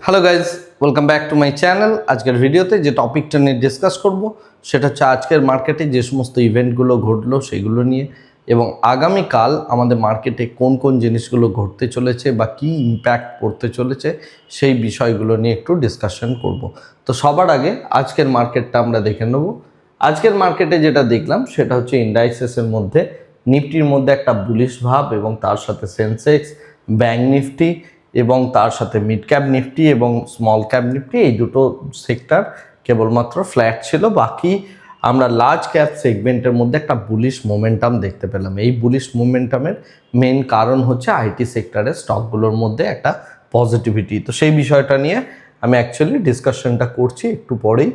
Hello guys, welcome back to my channel. আজকের ভিডিওতে যে টপিকটা নিয়ে ডিসকাস করব সেটা হচ্ছে আজকের মার্কেটে যে সমস্ত ইভেন্টগুলো ঘটলো সেগুলো নিয়ে, এবং আগামীকাল আমাদের মার্কেটে কোন কোন জিনিসগুলো ঘটতে চলেছে বা কী ইম্প্যাক্ট পড়তে চলেছে সেই বিষয়গুলো নিয়ে একটু ডিসকাশন করব। তো সবার আগে আজকের মার্কেটটা আমরা দেখে নেব। আজকের মার্কেটে যেটা দেখলাম সেটা হচ্ছে ইন্ডাইসেসের মধ্যে নিফটির মধ্যে একটা বুলিশ ভাব, এবং তার সাথে সেন্সেক্স, ব্যাংক নিফটি এবং তার সাথে মিড ক্যাপ নিফটি এবং স্মল ক্যাপ নিফটি, এই দুটো সেক্টর কেবলমাত্র ফ্ল্যাট ছিল। বাকি আমরা লার্জ ক্যাপ সেগমেন্টের মধ্যে একটা বুলিশ মোমেন্টাম দেখতে পেলাম। এই বুলিশ মোমেন্টামের মেন কারণ হচ্ছে আইটি সেক্টরের স্টকগুলোর মধ্যে একটা পজিটিভিটি। তো সেই বিষয়টা নিয়ে আমি অ্যাকচুয়ালি ডিসকাশনটা করছি একটু পরেই।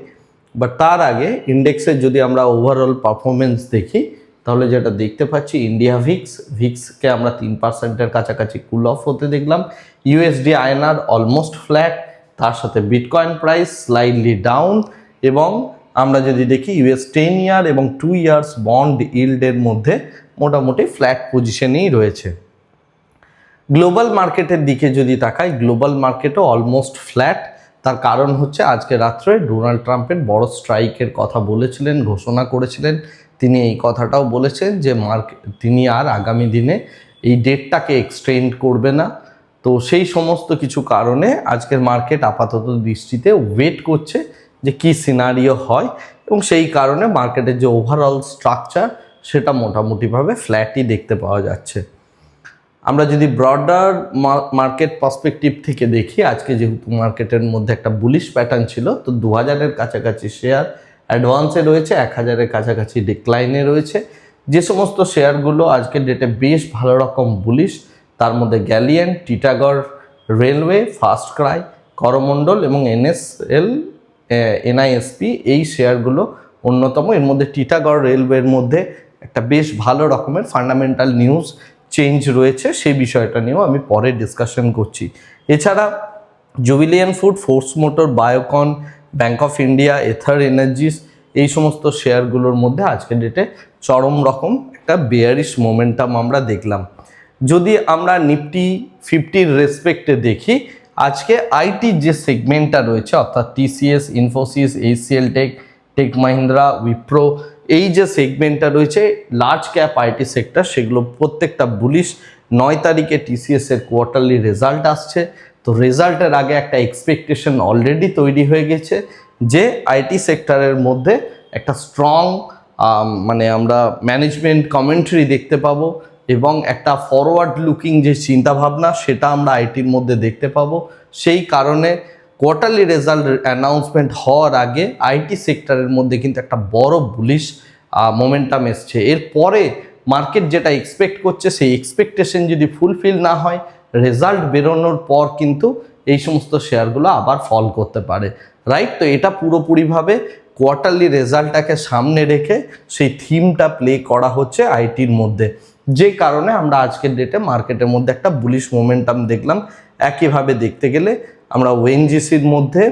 বাট তার আগে ইন্ডেক্সের যদি আমরা ওভারঅল পারফরমেন্স দেখি তাহলে যেটা দেখতে পাচ্ছি, ইন্ডিয়া ভিক্সকে আমরা 3%-এর কাছাকাছি কুল অফ হতে দেখলাম। ইউএসডি আইএনআর অলমোস্ট ফ্ল্যাট, তার সাথে বিটকয়েন প্রাইস স্লাইডলি ডাউন, এবং আমরা যদি দেখি ইউএস 10 ইয়ার এবং 2 ইয়ার্স বন্ড ইল্ডের মধ্যে মোটামুটি ফ্ল্যাট পজিশনেই রয়েছে। গ্লোবাল মার্কেটের দিকে যদি তাকাই, গ্লোবাল মার্কেটও অলমোস্ট ফ্ল্যাট। তার কারণ হচ্ছে আজকে রাত্রে ডোনাল্ড ট্রাম্পের বড় স্ট্রাইকের কথা বলেছিলেন, ঘোষণা করেছিলেন। তিনি এই কথাটাও বলেছেন যে তিনি আর আগামী দিনে এই ডেটটাকে এক্সটেন্ড করবে না। তো সেই সমস্ত কিছু কারণে আজকের মার্কেট আপাতত দৃষ্টিতে ওয়েট করছে যে কী সিনারিও হয়, এবং সেই কারণে মার্কেটের যে ওভারঅল স্ট্রাকচার সেটা মোটামুটিভাবে ফ্ল্যাটই দেখতে পাওয়া যাচ্ছে। আমরা যদি ব্রডার মার্কেট পার্সপেক্টিভ থেকে দেখি, আজকে যেহেতু মার্কেটের মধ্যে একটা বুলিশ প্যাটার্ন ছিল, তো 2000-এর কাছাকাছি শেয়ার অ্যাডভান্সে রয়েছে, 1000-এর কাছাকাছি ডিক্লাইনে রয়েছে। যে সমস্ত শেয়ারগুলো আজকের ডেটে বেশ ভালো রকম বুলিশ, তার মধ্যে Gallantt, Titagarh railway, FirstCry, Coromandel এবং এনআইএসপি, এই শেয়ারগুলো অন্যতম। এর মধ্যে টিটাগড় রেলওয়ের মধ্যে একটা বেশ ভালো রকমের ফান্ডামেন্টাল নিউজ চেঞ্জ রয়েছে, সেই বিষয়টা নিয়েও আমি পরে ডিসকাশন করছি। এছাড়া Jubilant food, Force Motor, Biocon, Bank of India, Ather energies, এই সমস্ত শেয়ারগুলোর মধ্যে আজকের ডেটে চরম রকম একটা বেয়ারিশ মোমেন্টাম আমরা দেখলাম। যদি আমরা নিফটি 50-র রেসপেক্টে দেখি, আজকে আইটি যে সেগমেন্টটা রয়েছে অর্থাৎ TCS, Infosys, HCL tech Mahindra, Wipro, এই যে সেগমেন্টটা রয়েছে লার্জ ক্যাপ আইটি সেক্টর, সেগুলো প্রত্যেকটা বুলিশ। 9 তারিখে টিসিএসের কোয়ার্টারলি রেজাল্ট আসছে। তো রেজাল্টের আগে একটা এক্সপেকটেশন অলরেডি তৈরি হয়ে গেছে যে আইটি সেক্টরের মধ্যে একটা স্ট্রং আমরা ম্যানেজমেন্ট কমেন্ট্রি দেখতে পাবো, এবং একটা ফরওয়ার্ড লুকিং যে চিন্তাভাবনা সেটা আমরা আইটির মধ্যে দেখতে পাবো। সেই কারণে কোয়ার্টারলি রেজাল্ট অ্যানাউন্সমেন্ট হওয়ার আগে আইটি সেক্টরের মধ্যে কিন্তু একটা বড় বুলিশ মোমেন্টাম এসছে। এরপরে মার্কেট যেটা এক্সপেক্ট করছে সেই এক্সপেকটেশন যদি ফুলফিল না হয়, রেজাল্ট বেরোনোর পর কিন্তু এই সমস্ত শেয়ারগুলো আবার ফল করতে পারে, রাইট? তো এটা পুরোপুরিভাবে কোয়ার্টারলি রেজাল্টটাকে সামনে রেখে সেই থিমটা প্লে করা হচ্ছে আইটির মধ্যে, যে কারণে আমরা আজকের ডেটে মার্কেটের মধ্যে একটা বুলিশ মোমেন্টাম দেখলাম। একইভাবে দেখতে গেলে আমরা ওএনজিসির মধ্যে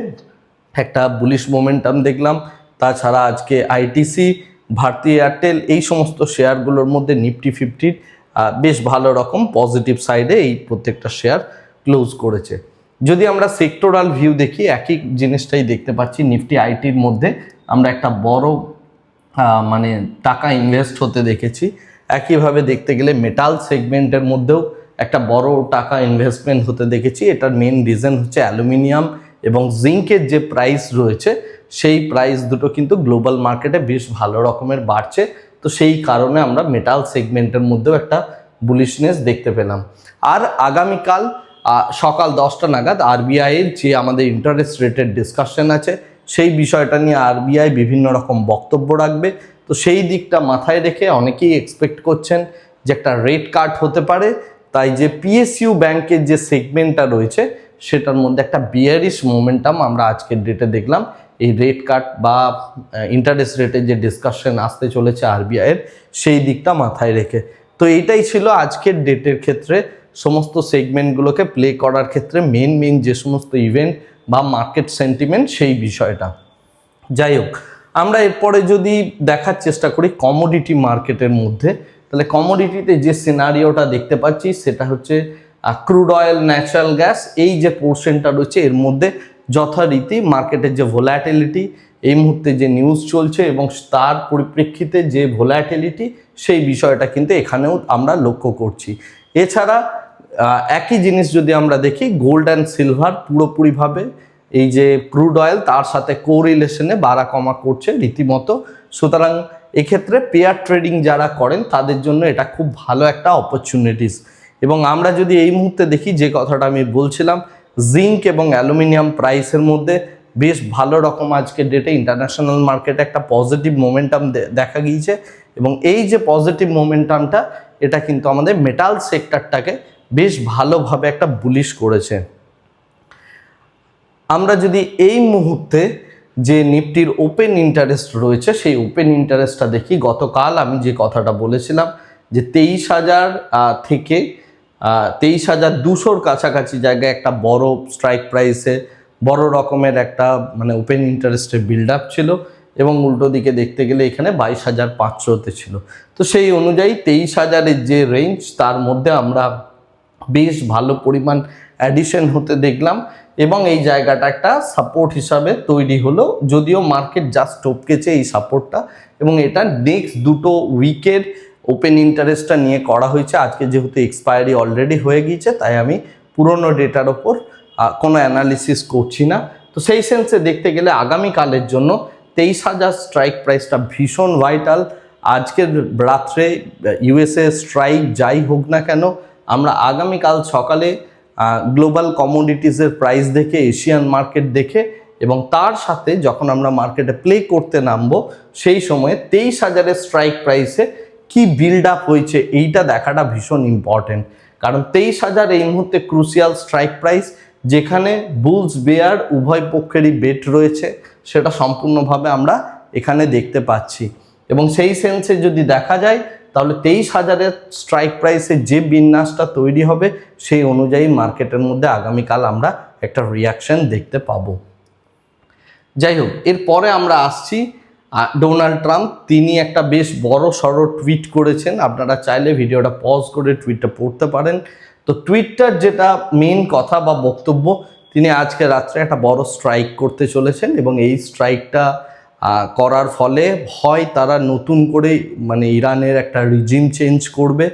একটা বুলিশ মোমেন্টাম দেখলাম। তাছাড়া আজকে আইটিসি, ভারতী এয়ারটেল, এই সমস্ত শেয়ারগুলোর মধ্যে নিফটি 50 বেশ ভালো রকম পজিটিভ সাইডে এই প্রত্যেকটা শেয়ার ক্লোজ করেছে। যদি আমরা সেক্টরাল ভিউ দেখি, একই জিনিসটাই দেখতে পাচ্ছি। নিফটি আইটির মধ্যে আমরা একটা বড় টাকা ইনভেস্ট হতে দেখেছি। একইভাবে দেখতে গেলে মেটাল সেগমেন্টের মধ্যেও একটা বড় টাকা ইনভেস্টমেন্ট হতে দেখেছি। এটার মেন রিজন হচ্ছে অ্যালুমিনিয়াম এবং জিঙ্কের যে প্রাইস রয়েছে সেই প্রাইস দুটো কিন্তু গ্লোবাল মার্কেটে বেশ ভালো রকমের বাড়ছে। তো সেই কারণে আমরা মেটাল সেগমেন্টের মধ্যেও একটা বুলিশনেস দেখতে পেলাম। আর আগামীকাল সকাল 10টা নাগাদ আরবিআইয়ের যে আমাদের ইন্টারেস্ট রেটের ডিসকাশন আছে, সেই বিষয়টা নিয়ে আরবিআই বিভিন্ন রকম বক্তব্য রাখবে। তো সেই দিকটা মাথায় রেখে অনেকেই এক্সপেক্ট করছেন যে একটা রেট কাট হতে পারে। তাই যে পিএসইউ ব্যাংকের যে সেগমেন্টটা রয়েছে সেটার মধ্যে একটা বিয়ারিশ মোমেন্টাম আমরা আজকের ডেটে দেখলাম, এই রেট কাট বা ইন্টারেস্ট রেটের যে ডিসকাশন আসতে চলেছে আরবিআইয়ের, সেই দিকটা মাথায় রেখে। তো এইটাই ছিল আজকের ডেটের ক্ষেত্রে সমস্ত সেগমেন্টগুলোকে প্লে করার ক্ষেত্রে মেন যে সমস্ত ইভেন্ট বা মার্কেট সেন্টিমেন্ট, সেই বিষয়টা। যাই হোক, আমরা এরপরে যদি দেখার চেষ্টা করি কমোডিটি মার্কেটের মধ্যে, তাহলে কমোডিটিতে যে সিনারিওটা দেখতে পাচ্ছি সেটা হচ্ছে ক্রুড অয়েল, ন্যাচারাল গ্যাস, এই যে পোর্শনটা রয়েছে এর মধ্যে যথারীতি মার্কেটের যে ভোলাটিলিটি, এই মুহূর্তে যে নিউজ চলছে এবং তার পরিপ্রেক্ষিতে যে ভোলাটিলিটি, সেই বিষয়টা কিন্তু এখানেও আমরা লক্ষ্য করছি। এছাড়া একই জিনিস যদি আমরা দেখি, গোল্ড অ্যান্ড সিলভার পুরোপুরিভাবে এই যে ক্রুড অয়েল তার সাথে কোরিলেশনে বাড়া কমা করছে রীতিমতো। সুতরাং এক্ষেত্রে পেয়ার ট্রেডিং যারা করেন তাদের জন্য এটা খুব ভালো একটা অপরচুনিটিস। এবং আমরা যদি এই মুহূর্তে দেখি, যে কথাটা আমি বলছিলাম, জিঙ্ক এবং অ্যালুমিনিয়াম প্রাইসের মধ্যে বেশ ভালো রকম আজকে ডেটে ইন্টারন্যাশনাল মার্কেটে একটা পজিটিভ মোমেন্টাম দেখা গিয়েছে। এবং এই যে পজিটিভ মোমেন্টামটা, এটা কিন্তু আমাদের মেটাল সেক্টরটাকে বেশ ভালোভাবে একটা বুলিশ করেছে। আমরা যদি এই মুহূর্তে যে নিফটির ওপেন ইন্টারেস্ট রয়েছে সেই ওপেন ইন্টারেস্টটা দেখি, গতকাল আমি যে কথাটা বলেছিলাম যে 23,000 থেকে 23,200 কাছাকাছি জায়গায় একটা বড় স্ট্রাইক প্রাইসে বড় রকমের একটা মানে ওপেন ইন্টারেস্টের বিল্ড আপ ছিল, এবং উল্টো দিকে দেখতে গেলে এখানে 22,500তে ছিল। তো সেই অনুযায়ী 23,000-এর যে রেঞ্জ, তার মধ্যে আমরা বেশ ভালো পরিমাণ অ্যাডিশন হতে দেখলাম, এবং এই জায়গাটা একটা সাপোর্ট হিসাবে তৈরি হলো। যদিও মার্কেট জাস্ট টপকেছে এই সাপোর্টটা, এবং এটা নেক্সট দুটো উইকের ওপেন ইন্টারেস্টটা নিয়ে করা হয়েছে। আজকে যেহেতু এক্সপায়ারি অলরেডি হয়ে গিয়েছে, তাই আমি পুরনো ডেটার ওপর কোনো অ্যানালিসিস করছি না। তো সেই সেন্সে দেখতে গেলে আগামীকালের জন্য 23,000 স্ট্রাইক প্রাইসটা ভীষণ ভাইটাল। আজকের রাত্রে ইউএসএ স্ট্রাইক যাই হোক না কেন, আমরা আগামীকাল সকালে গ্লোবাল কমোডিটিসের প্রাইস দেখে, এশিয়ান মার্কেট দেখে, এবং তার সাথে যখন আমরা মার্কেটে প্লে করতে নামবো, সেই সময়ে 23,000-এর স্ট্রাইক প্রাইসে কি বিল্ড আপ হয়েছে এইটা দেখাটা ভীষণ ইম্পর্টেন্ট। কারণ 23,000 এই মুহূর্তে ক্রুশিয়াল স্ট্রাইক প্রাইস, যেখানে বুলস বেয়ার উভয় পক্ষেরই বেট রয়েছে, সেটা সম্পূর্ণভাবে আমরা এখানে দেখতে পাচ্ছি। এবং সেই সেন্সে যদি দেখা যায়, তাহলে 23,000-এর স্ট্রাইক প্রাইসে যে বিন্যাসটা তৈরি হবে, সেই অনুযায়ী মার্কেটের মধ্যে আগামীকাল আমরা একটা রিয়াকশন দেখতে পাবো। যাই হোক, এরপরে আমরা আসছি ডোনাল্ড ট্রাম্প। তিনি একটা বেশ বড় সড়ো টুইট করেছেন। আপনারা চাইলে ভিডিওটা পজ করে টুইটটা পড়তে পারেন। তো টুইটটার যেটা মেন কথা বা বক্তব্য, তিনি আজকে রাত্রে একটা বড় স্ট্রাইক করতে চলেছেন, এবং এই স্ট্রাইকটা করার ফলে হয় তারা নতুন করে মানে ইরানের একটা রিজিম চেঞ্জ করবে,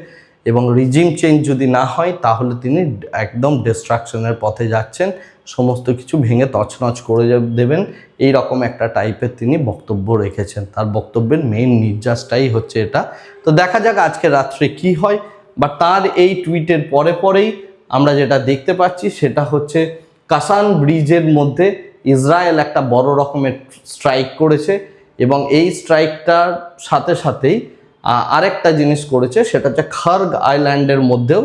এবং রিজিম চেঞ্জ যদি না হয় তাহলে তিনি একদম ডিস্ট্রাকশনের পথে যাচ্ছেন, সমস্ত কিছু ভেঙে তছনছ করে দেবেন, এই রকম একটা টাইপের তিনি বক্তব্য রেখেছেন। তার বক্তব্যের মেইন নির্যাসটাই হচ্ছে এটা। তো দেখা যাক আজকে রাত্রে কি হয়। বা তার এই টুইটের পরেই আমরা যেটা দেখতে পাচ্ছি, সেটা হচ্ছে কাসান ব্রিজের মধ্যে ইসরায়েল একটা বড় রকমের স্ট্রাইক করেছে, এবং এই স্ট্রাইকটার সাথেই আরেকটা জিনিস করেছে, সেটা হচ্ছে খার্গ আইল্যান্ডের মধ্যেও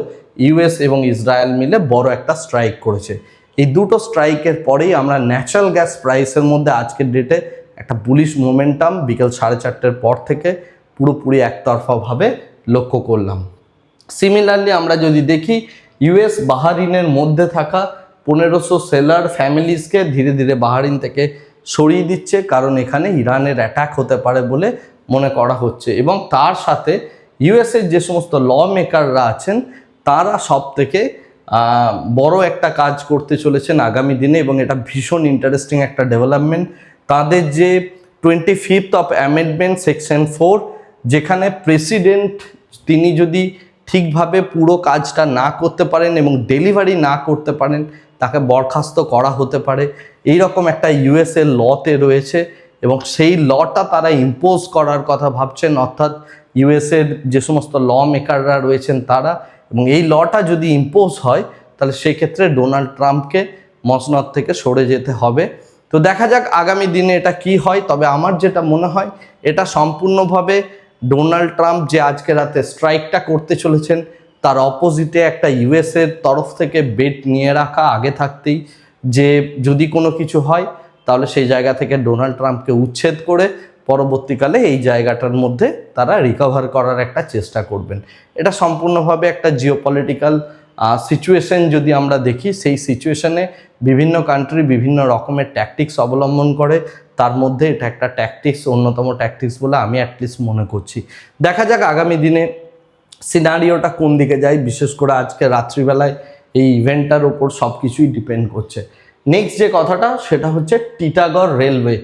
ইউএস এবং ইসরায়েল মিলে বড় একটা স্ট্রাইক করেছে। এই দুটো স্ট্রাইকের পরেই আমরা ন্যাচারাল গ্যাস প্রাইসের মধ্যে আজকের ডেটে একটা বুলিশ মোমেন্টাম বিকেল 4:30-এর পর থেকে পুরোপুরি একতরফাভাবে লক্ষ্য করলাম। সিমিলারলি আমরা যদি দেখি, ইউএস বাহারিনের মধ্যে থাকা 1500 সেলার ফ্যামিলিজকে ধীরে ধীরে বাহারিন থেকে সরিয়ে দিচ্ছে, কারণ এখানে ইরানের অ্যাটাক হতে পারে বলে মনে করা হচ্ছে। এবং তার সাথে ইউএসের যে সমস্ত ল মেকাররা আছেন, তারা সব থেকে বড় একটা কাজ করতে চলেছেন আগামী দিনে, এবং এটা ভীষণ ইন্টারেস্টিং একটা ডেভেলপমেন্ট। তাদের যে 25th অফ অ্যামেন্ডমেন্ট সেকশন 4, যেখানে প্রেসিডেন্ট তিনি যদি ঠিকভাবে পুরো কাজটা না করতে পারেন এবং ডেলিভারি না করতে পারেন, তাকে বরখাস্ত করা হতে পারে, এই রকম একটা ইউএসএর লতে রয়েছে। এবং সেই লটা তারা ইম্পোজ করার কথা ভাবছেন, অর্থাৎ ইউএসএর যে সমস্ত ল মেকাররা রয়েছেন তারা। এবং এই লটা যদি ইম্পোজ হয়, তাহলে সেক্ষেত্রে ডোনাল্ড ট্রাম্পকে মসনদ থেকে সরে যেতে হবে। তো দেখা যাক আগামী দিনে এটা কি হয়। তবে আমার যেটা মনে হয়, এটা সম্পূর্ণভাবে ডোনাল্ড ট্রাম্প যে আজকে রাতে স্ট্রাইকটা করতে চলেছেন, তার অপোজিটে একটা ইউএসের তরফ থেকে বেট নিয়ে রাখা আগে থাকতেই, যে যদি কোনো কিছু হয় তাহলে সেই জায়গা থেকে ডোনাল্ড ট্রাম্পকে উচ্ছেদ করে পরবর্তীকালে এই জায়গাটার মধ্যে তারা রিকভার করার একটা চেষ্টা করবেন। এটা সম্পূর্ণভাবে একটা জিওপলিটিক্যাল সিচুয়েশন যদি আমরা দেখি, সেই সিচুয়েশনে বিভিন্ন কান্ট্রি বিভিন্ন রকমের ট্যাকটিক্স অবলম্বন করে, তার মধ্যে এটা একটা ট্যাকটিক্স, অন্যতম ট্যাকটিক্স বলে আমি অ্যাটলিস্ট মনে করছি। দেখা যাক আগামী দিনে সিনারিওটা কোন দিকে যায়। বিশেষ করে আজকে রাত্রিবেলায় এই ইভেন্টটার ওপর সব কিছুই ডিপেন্ড করছে। নেক্সট যে কথাটা সেটা হচ্ছে টিটাগড় রেলওয়ে।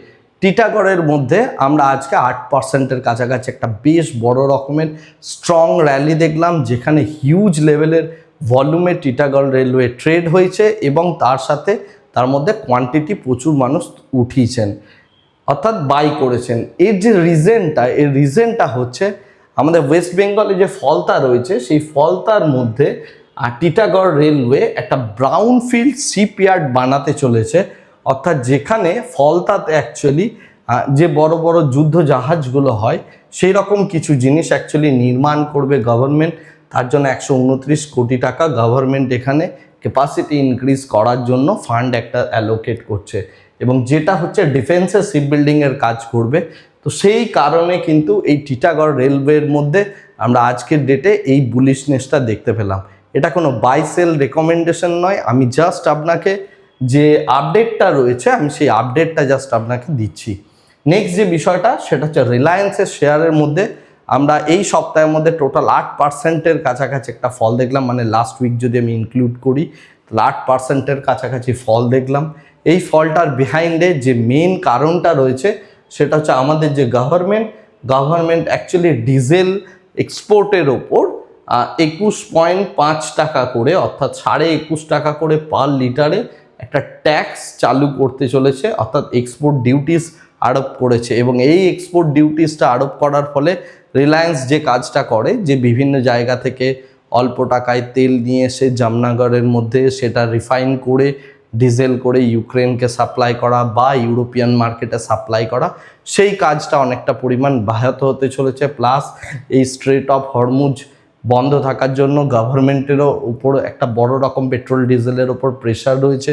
টিটাগড়ের মধ্যে আমরা আজকে 8%-এর কাছাকাছি একটা বেশ বড় রকমের স্ট্রং র্যালি দেখলাম, যেখানে হিউজ লেভেলের ভলিউমে টিটাগড় রেলওয়ে ট্রেড হয়েছে এবং তার সাথে তার মধ্যে কোয়ান্টিটি প্রচুর মানুষ উঠিয়েছেন, অর্থাৎ বাই করেছেন। এর যে রিজনটা হচ্ছে আমাদের ওয়েস্ট বেঙ্গলে যে ফলতা রয়েছে সেই ফলতার মধ্যে টিটাগড় রেলওয়ে একটা ব্রাউনফিল্ড শিপইয়ার্ড বানাতে চলেছে, অর্থাৎ যেখানে ফলতাতে অ্যাকচুয়ালি যে বড় বড় যুদ্ধ জাহাজগুলো হয় সেই রকম কিছু জিনিস অ্যাকচুয়ালি নির্মাণ করবে গভর্নমেন্ট। তার জন্য 129 কোটি টাকা গভর্নমেন্ট এখানে ক্যাপাসিটি ইনক্রিজ করার জন্য ফান্ড একটা অ্যালোকেট করছে, এবং যেটা হচ্ছে ডিফেন্সের শিপ বিল্ডিংয়ের কাজ করবে। তো সেই কারণে কিন্তু এই টিটাগড় রেলওয়ের মধ্যে আমরা আজকের ডেটে এই বুলিশনেসটা দেখতে পেলাম। এটা কোনো বাই সেল রেকমেন্ডেশন নয়, আমি জাস্ট আপনাকে যে আপডেটটা রয়েছে আমি সেই আপডেটটা জাস্ট আপনাকে দিচ্ছি। নেক্সট যে বিষয়টা সেটা হচ্ছে রিলায়েন্সের শেয়ারের মধ্যে আমরা এই সপ্তাহের মধ্যে টোটাল 8%-এর কাছাকাছি একটা ফল দেখলাম, মানে লাস্ট উইক যদি আমি ইনক্লুড করি তাহলে 8%-এর কাছাকাছি ফল দেখলাম। এই ফলটার বিহাইন্ডে যে মেন কারণটা রয়েছে সেটা হচ্ছে আমাদের যে গভর্নমেন্ট অ্যাকচুয়ালি ডিজেল এক্সপোর্টের ওপর 21.5 টাকা করে, অর্থাৎ 21.5 টাকা করে পার লিটারে একটা ট্যাক্স চালু করতে চলেছে, অর্থাৎ এক্সপোর্ট ডিউটিস আরোপ করেছে। এবং এই এক্সপোর্ট ডিউটিসটা আরোপ করার ফলে রিলায়েন্স যে কাজটা করে, যে বিভিন্ন জায়গা থেকে অল্প টাকায় তেল নিয়ে এসে জামনগরের মধ্যে সেটা রিফাইন করে ডিজেল করে ইউক্রেনকে সাপ্লাই করা বা ইউরোপিয়ান মার্কেটে সাপ্লাই করা, সেই কাজটা অনেকটা পরিমাণ ব্যাহত হতে চলেছে। প্লাস এই স্ট্রেট অফ হরমুজ বন্ধ থাকার জন্য গভর্নমেন্টেরও উপর একটা বড় রকম পেট্রোল ডিজেলের ওপর প্রেশার রয়েছে।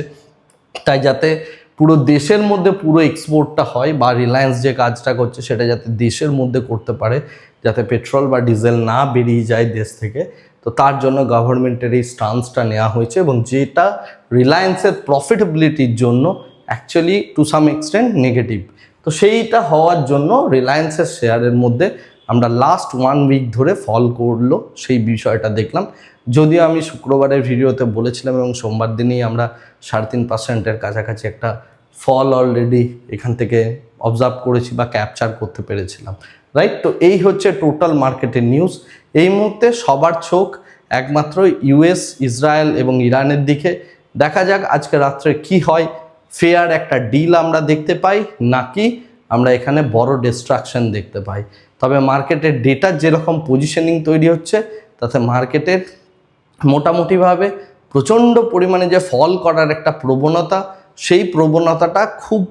তাই যাতে পুরো দেশের মধ্যে পুরো এক্সপোর্টটা হয় বা রিলায়েন্স যে কাজটা করছে সেটা যাতে দেশের মধ্যে করতে পারে, যাতে পেট্রোল বা ডিজেল না বেরিয়ে যায় দেশ থেকে, তো তার জন্য গভর্নমেন্টের এই স্টান্সটা নেওয়া হয়েছে, এবং যেটা রিলায়েন্সের প্রফিটেবিলিটির জন্য actually to some extent negative. তো সেইটা হওয়ার জন্য রিলায়েন্সের শেয়ারের মধ্যে আমরা লাস্ট 1 উইক ধরে ফল করলো সেই বিষয়টা দেখলাম। যদিও আমি শুক্রবারের ভিডিওতে বলেছিলাম এবং সোমবার দিনই আমরা 3.5%-এর কাছাকাছি একটা ফল অলরেডি এখান থেকে অবজার্ভ করেছি বা ক্যাপচার করতে পেরেছিলাম, রাইট? তো এই হচ্ছে টোটাল মার্কেটের নিউজ। এই মুহূর্তে সবার চোখ একমাত্র ইউএস, ইসরায়েল এবং ইরানের দিকে। দেখা যাক আজকে রাত্রে কি হয়, ফেয়ার একটা ডিল আমরা দেখতে পাই নাকি আমরা এখানে বড় ডিস্ট্রাকশন দেখতে পাই। তবে মার্কেটের ডেটার যেরকম পজিশনিং তৈরি হচ্ছে তাতে মার্কেটের মোটামুটিভাবে প্রচণ্ড পরিমাণে যে ফল করার একটা প্রবণতা, সেই প্রবণতাটা খুব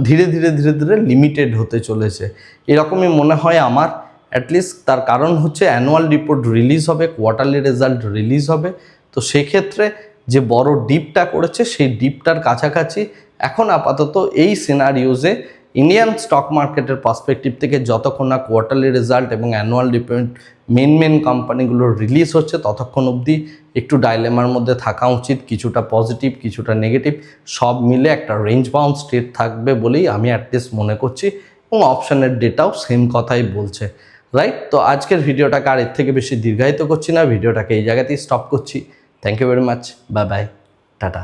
ধীরে ধীরে লিমিটেড হতে চলেছে এরকমই মনে হয় আমার, অ্যাটলিস্ট। তার কারণ হচ্ছে অ্যানুয়াল রিপোর্ট রিলিজ হবে, কোয়ার্টারলি রেজাল্ট রিলিজ হবে। তো সেক্ষেত্রে যে বড় ডিপটা করেছে সেই ডিপটার কাছাকাছি এখন আপাতত এই সিনারিওজে ইন্ডিয়ান স্টক মার্কেটের পার্সপেক্টিভ থেকে যতক্ষণ না কোয়ার্টারলি রেজাল্ট এবং অ্যানুয়াল রিপোর্ট মেন কোম্পানিগুলো রিলিজ হচ্ছে ততক্ষণ অবধি একটু ডাইলেমার মধ্যে থাকা উচিত, কিছুটা পজিটিভ কিছুটা নেগেটিভ সব মিলে একটা রেঞ্জ বাউন্ড স্টেট থাকবে বলেই আমি অ্যাটলিস্ট মনে করছি, এবং অপশানের ডেটাও সেম কথাই বলছে, রাইট? তো আজকের ভিডিওটাকে আর এর থেকে বেশি দীর্ঘায়িত করছি না, ভিডিওটাকে এই জায়গাতেই স্টপ করছি। Thank you very much, bye bye, tata.